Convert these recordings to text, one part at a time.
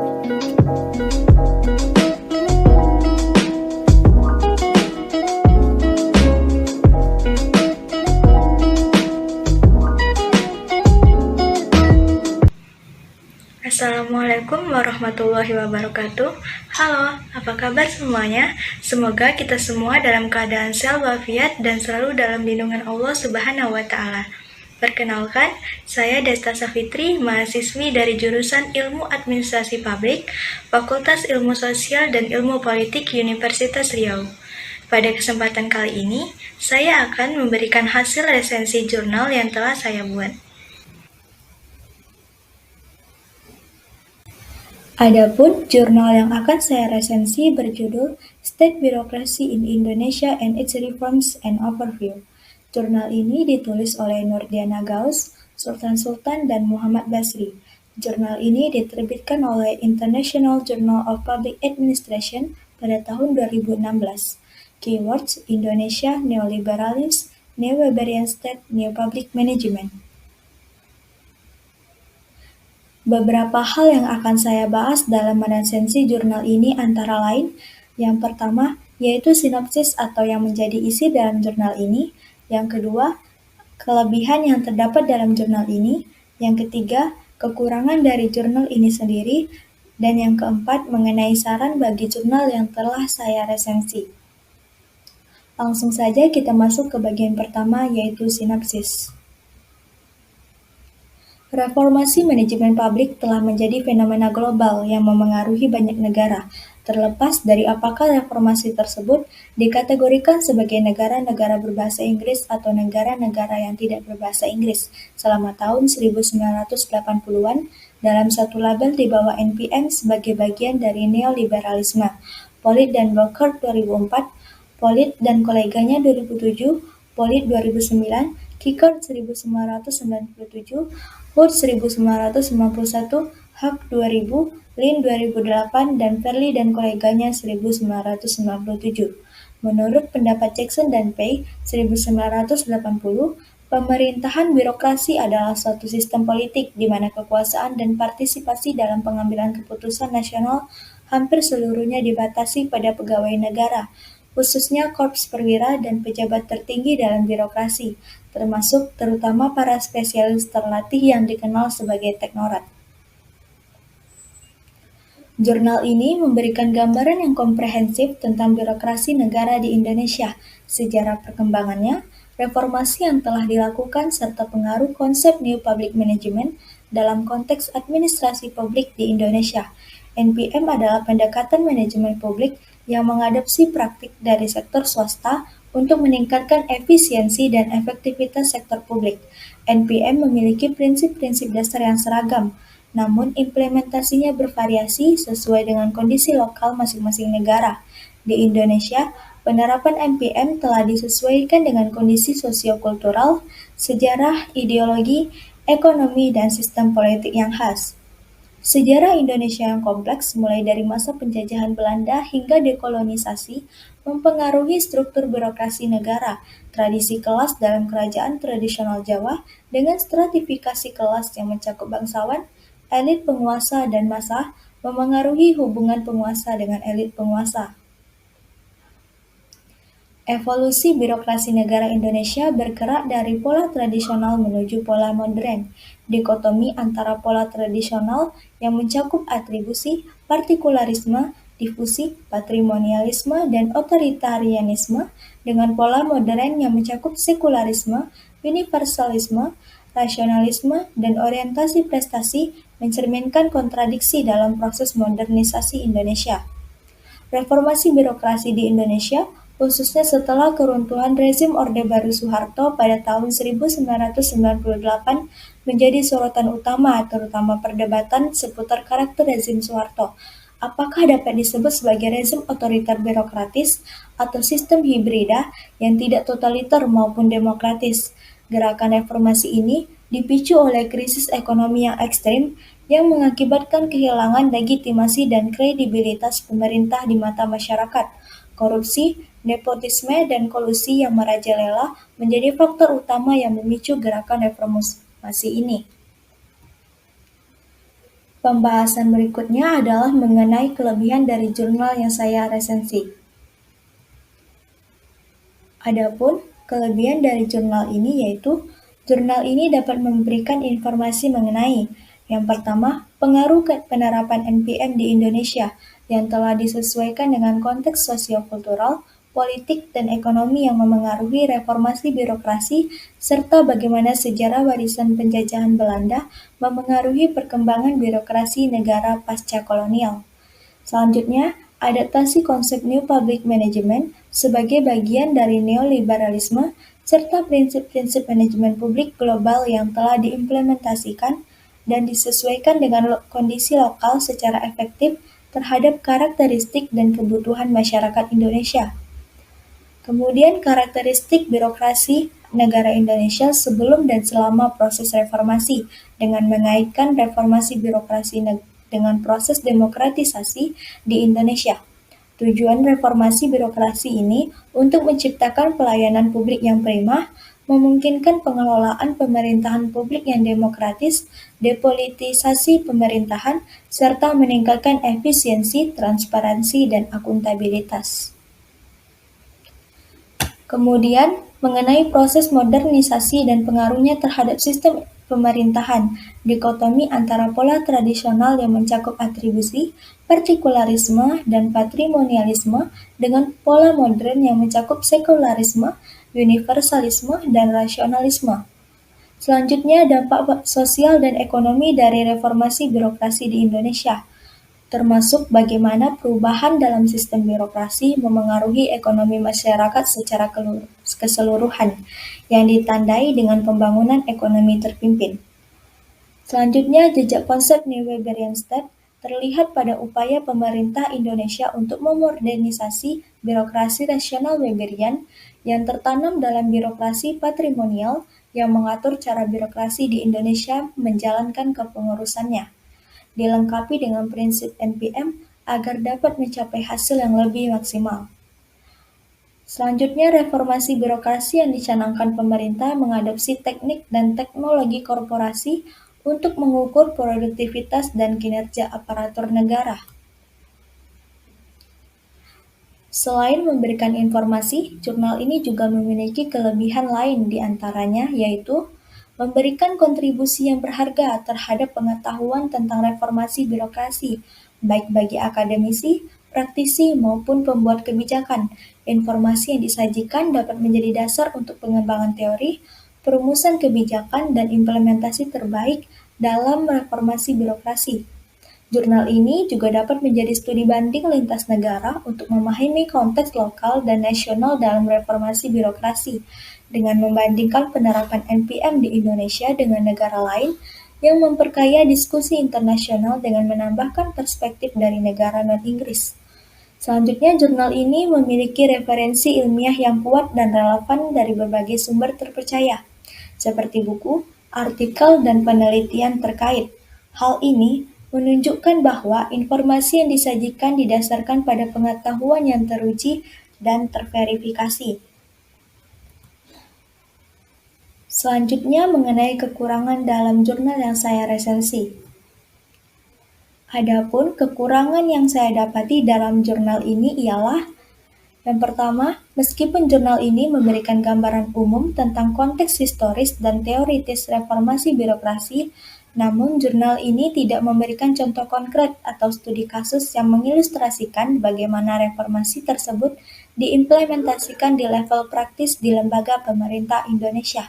Assalamualaikum warahmatullahi wabarakatuh. Halo, apa kabar semuanya? Semoga kita semua dalam keadaan sehat walafiat dan selalu dalam lindungan Allah Subhanahu wa Ta'ala. Perkenalkan, saya Desta Safitri, mahasiswi dari jurusan Ilmu Administrasi Publik, Fakultas Ilmu Sosial dan Ilmu Politik Universitas Riau. Pada kesempatan kali ini, saya akan memberikan hasil resensi jurnal yang telah saya buat. Adapun jurnal yang akan saya resensi berjudul State Bureaucracy in Indonesia and its Reforms and Overview. Jurnal ini ditulis oleh Nurdiana Gaus, Sultan, dan Muhammad Basri. Jurnal ini diterbitkan oleh International Journal of Public Administration pada tahun 2016. Keywords: Indonesia, Neoliberalism, Neo-Weberian State, New Public Management. Beberapa hal yang akan saya bahas dalam meresensi jurnal ini antara lain, yang pertama, yaitu sinopsis atau yang menjadi isi dalam jurnal ini, yang kedua, kelebihan yang terdapat dalam jurnal ini, yang ketiga, kekurangan dari jurnal ini sendiri, dan yang keempat, mengenai saran bagi jurnal yang telah saya resensi. Langsung saja kita masuk ke bagian pertama, yaitu sinopsis. Reformasi manajemen publik telah menjadi fenomena global yang memengaruhi banyak negara, terlepas dari apakah reformasi tersebut dikategorikan sebagai negara-negara berbahasa Inggris atau negara-negara yang tidak berbahasa Inggris selama tahun 1980-an dalam satu label di bawah NPM sebagai bagian dari neoliberalisme. Pollitt dan Volcker 2004, Pollitt dan koleganya 2007, Pollitt 2009, Kickert 1997, Hood 1991, Huck 2000, Lin 2008, dan Verley dan koleganya 1997. Menurut pendapat Jackson dan Pei 1980, pemerintahan birokrasi adalah suatu sistem politik di mana kekuasaan dan partisipasi dalam pengambilan keputusan nasional hampir seluruhnya dibatasi pada pegawai negara, khususnya korps perwira dan pejabat tertinggi dalam birokrasi, termasuk terutama para spesialis terlatih yang dikenal sebagai teknokrat. Jurnal ini memberikan gambaran yang komprehensif tentang birokrasi negara di Indonesia, sejarah perkembangannya, reformasi yang telah dilakukan, serta pengaruh konsep New Public Management dalam konteks administrasi publik di Indonesia. NPM adalah pendekatan manajemen publik yang mengadopsi praktik dari sektor swasta untuk meningkatkan efisiensi dan efektivitas sektor publik. NPM memiliki prinsip-prinsip dasar yang seragam, namun implementasinya bervariasi sesuai dengan kondisi lokal masing-masing negara. Di Indonesia, penerapan NPM telah disesuaikan dengan kondisi sosio-kultural, sejarah, ideologi, ekonomi, dan sistem politik yang khas. Sejarah Indonesia yang kompleks, mulai dari masa penjajahan Belanda hingga dekolonisasi, mempengaruhi struktur birokrasi negara, tradisi kelas dalam kerajaan tradisional Jawa, dengan stratifikasi kelas yang mencakup bangsawan, elit penguasa, dan massa, memengaruhi hubungan penguasa dengan elit penguasa. Evolusi birokrasi negara Indonesia bergerak dari pola tradisional menuju pola modern. Dikotomi antara pola tradisional yang mencakup atribusi, partikularisme, difusi, patrimonialisme, dan otoritarianisme dengan pola modern yang mencakup sekularisme, universalisme, rasionalisme, dan orientasi prestasi mencerminkan kontradiksi dalam proses modernisasi Indonesia. Reformasi birokrasi di Indonesia, khususnya setelah keruntuhan rezim Orde Baru Soeharto pada tahun 1998, menjadi sorotan utama, terutama perdebatan seputar karakter rezim Soeharto. Apakah dapat disebut sebagai rezim otoriter birokratis atau sistem hibrida yang tidak totaliter maupun demokratis? Gerakan reformasi ini dipicu oleh krisis ekonomi yang ekstrim yang mengakibatkan kehilangan legitimasi dan kredibilitas pemerintah di mata masyarakat. Korupsi, nepotisme, dan kolusi yang merajalela menjadi faktor utama yang memicu gerakan reformasi ini. Pembahasan berikutnya adalah mengenai kelebihan dari jurnal yang saya resensi. Adapun kelebihan dari jurnal ini yaitu jurnal ini dapat memberikan informasi mengenai yang pertama, pengaruh penerapan NPM di Indonesia yang telah disesuaikan dengan konteks sosio-kultural, politik, dan ekonomi yang memengaruhi reformasi birokrasi, serta bagaimana sejarah warisan penjajahan Belanda memengaruhi perkembangan birokrasi negara pasca kolonial. Selanjutnya, adaptasi konsep New Public Management sebagai bagian dari neoliberalisme serta prinsip-prinsip manajemen publik global yang telah diimplementasikan dan disesuaikan dengan kondisi lokal secara efektif terhadap karakteristik dan kebutuhan masyarakat Indonesia. Kemudian karakteristik birokrasi negara Indonesia sebelum dan selama proses reformasi dengan mengaitkan reformasi birokrasi dengan proses demokratisasi di Indonesia. Tujuan reformasi birokrasi ini untuk menciptakan pelayanan publik yang prima, memungkinkan pengelolaan pemerintahan publik yang demokratis, depolitisasi pemerintahan, serta meningkatkan efisiensi, transparansi, dan akuntabilitas. Kemudian, mengenai proses modernisasi dan pengaruhnya terhadap sistem pemerintahan, dikotomi antara pola tradisional yang mencakup atribusi, partikularisme, dan patrimonialisme dengan pola modern yang mencakup sekularisme, universalisme, dan rasionalisme. Selanjutnya, dampak sosial dan ekonomi dari reformasi birokrasi di Indonesia, termasuk bagaimana perubahan dalam sistem birokrasi memengaruhi ekonomi masyarakat secara keseluruhan, yang ditandai dengan pembangunan ekonomi terpimpin. Selanjutnya, jejak konsep New Weberian State terlihat pada upaya pemerintah Indonesia untuk memodernisasi birokrasi rasional Weberian yang tertanam dalam birokrasi patrimonial yang mengatur cara birokrasi di Indonesia menjalankan kepengurusannya, dilengkapi dengan prinsip NPM agar dapat mencapai hasil yang lebih maksimal. Selanjutnya, reformasi birokrasi yang dicanangkan pemerintah mengadopsi teknik dan teknologi korporasi untuk mengukur produktivitas dan kinerja aparatur negara. Selain memberikan informasi, jurnal ini juga memiliki kelebihan lain di antaranya yaitu memberikan kontribusi yang berharga terhadap pengetahuan tentang reformasi birokrasi, baik bagi akademisi, praktisi, maupun pembuat kebijakan. Informasi yang disajikan dapat menjadi dasar untuk pengembangan teori, perumusan kebijakan, dan implementasi terbaik dalam reformasi birokrasi. Jurnal ini juga dapat menjadi studi banding lintas negara untuk memahami konteks lokal dan nasional dalam reformasi birokrasi, dengan membandingkan penerapan NPM di Indonesia dengan negara lain yang memperkaya diskusi internasional dengan menambahkan perspektif dari negara non-Inggris. Selanjutnya, jurnal ini memiliki referensi ilmiah yang kuat dan relevan dari berbagai sumber terpercaya, seperti buku, artikel, dan penelitian terkait. Hal ini menunjukkan bahwa informasi yang disajikan didasarkan pada pengetahuan yang teruji dan terverifikasi. Selanjutnya, mengenai kekurangan dalam jurnal yang saya resensi. Adapun kekurangan yang saya dapati dalam jurnal ini ialah yang pertama, meskipun jurnal ini memberikan gambaran umum tentang konteks historis dan teoritis reformasi birokrasi, namun jurnal ini tidak memberikan contoh konkret atau studi kasus yang mengilustrasikan bagaimana reformasi tersebut diimplementasikan di level praktis di lembaga pemerintah Indonesia.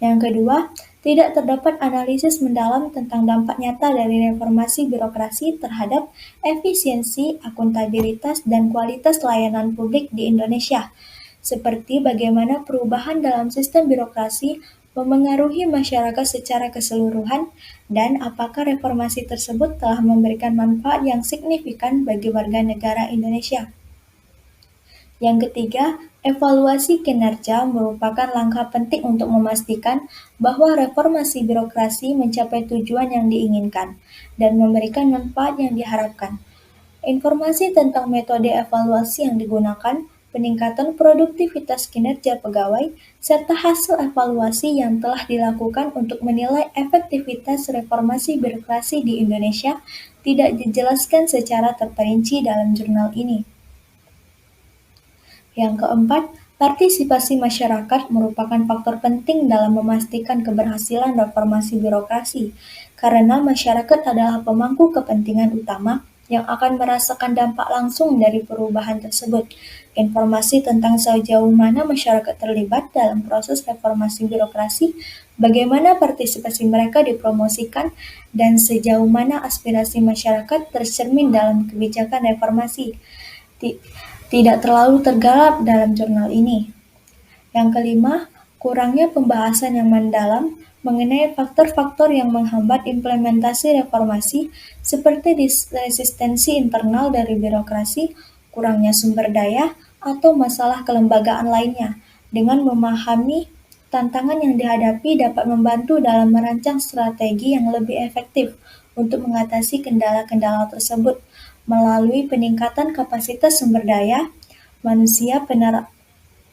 Yang kedua, tidak terdapat analisis mendalam tentang dampak nyata dari reformasi birokrasi terhadap efisiensi, akuntabilitas, dan kualitas layanan publik di Indonesia, seperti bagaimana perubahan dalam sistem birokrasi memengaruhi masyarakat secara keseluruhan, dan apakah reformasi tersebut telah memberikan manfaat yang signifikan bagi warga negara Indonesia. Yang ketiga, evaluasi kinerja merupakan langkah penting untuk memastikan bahwa reformasi birokrasi mencapai tujuan yang diinginkan dan memberikan manfaat yang diharapkan. Informasi tentang metode evaluasi yang digunakan peningkatan produktivitas kinerja pegawai, serta hasil evaluasi yang telah dilakukan untuk menilai efektivitas reformasi birokrasi di Indonesia tidak dijelaskan secara terperinci dalam jurnal ini. Yang keempat, partisipasi masyarakat merupakan faktor penting dalam memastikan keberhasilan reformasi birokrasi, karena masyarakat adalah pemangku kepentingan utama yang akan merasakan dampak langsung dari perubahan tersebut. Informasi tentang sejauh mana masyarakat terlibat dalam proses reformasi birokrasi, bagaimana partisipasi mereka dipromosikan, dan sejauh mana aspirasi masyarakat tercermin dalam kebijakan reformasi tidak terlalu tergarap dalam jurnal ini. Yang kelima, kurangnya pembahasan yang mendalam mengenai faktor-faktor yang menghambat implementasi reformasi seperti resistensi internal dari birokrasi, kurangnya sumber daya, atau masalah kelembagaan lainnya. Dengan memahami tantangan yang dihadapi dapat membantu dalam merancang strategi yang lebih efektif untuk mengatasi kendala-kendala tersebut melalui peningkatan kapasitas sumber daya manusia,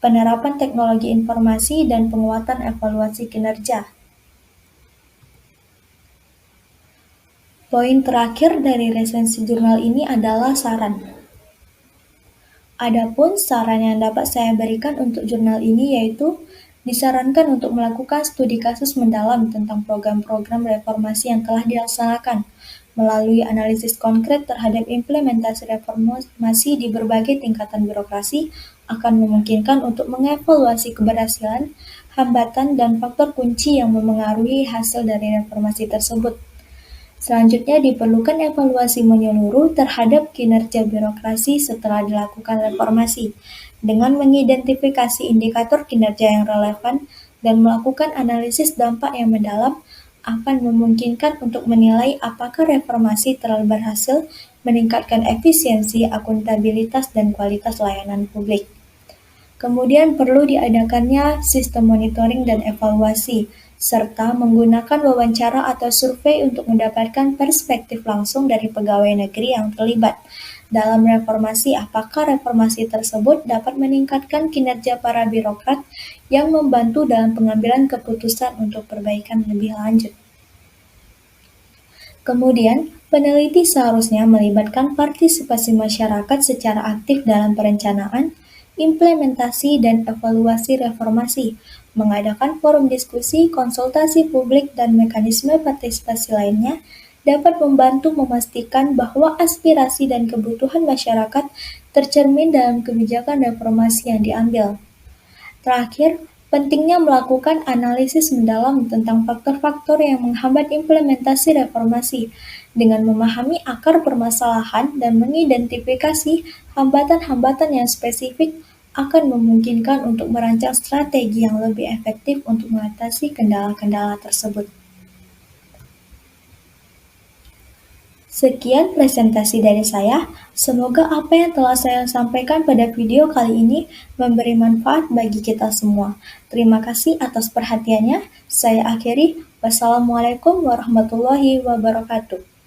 penerapan teknologi informasi, dan penguatan evaluasi kinerja. Poin terakhir dari resensi jurnal ini adalah saran. Adapun saran yang dapat saya berikan untuk jurnal ini yaitu disarankan untuk melakukan studi kasus mendalam tentang program-program reformasi yang telah dilaksanakan, melalui analisis konkret terhadap implementasi reformasi di berbagai tingkatan birokrasi akan memungkinkan untuk mengevaluasi keberhasilan, hambatan, dan faktor kunci yang memengaruhi hasil dari reformasi tersebut. Selanjutnya diperlukan evaluasi menyeluruh terhadap kinerja birokrasi setelah dilakukan reformasi, dengan mengidentifikasi indikator kinerja yang relevan dan melakukan analisis dampak yang mendalam akan memungkinkan untuk menilai apakah reformasi telah berhasil meningkatkan efisiensi, akuntabilitas, dan kualitas layanan publik. Kemudian perlu diadakannya sistem monitoring dan evaluasi, serta menggunakan wawancara atau survei untuk mendapatkan perspektif langsung dari pegawai negeri yang terlibat dalam reformasi. Apakah reformasi tersebut dapat meningkatkan kinerja para birokrat yang membantu dalam pengambilan keputusan untuk perbaikan lebih lanjut. Kemudian, peneliti seharusnya melibatkan partisipasi masyarakat secara aktif dalam perencanaan, implementasi, dan evaluasi reformasi, mengadakan forum diskusi, konsultasi publik, dan mekanisme partisipasi lainnya dapat membantu memastikan bahwa aspirasi dan kebutuhan masyarakat tercermin dalam kebijakan reformasi yang diambil. Terakhir, pentingnya melakukan analisis mendalam tentang faktor-faktor yang menghambat implementasi reformasi, dengan memahami akar permasalahan dan mengidentifikasi hambatan-hambatan yang spesifik akan memungkinkan untuk merancang strategi yang lebih efektif untuk mengatasi kendala-kendala tersebut. Sekian presentasi dari saya. Semoga apa yang telah saya sampaikan pada video kali ini memberi manfaat bagi kita semua. Terima kasih atas perhatiannya. Saya akhiri. Wassalamualaikum warahmatullahi wabarakatuh.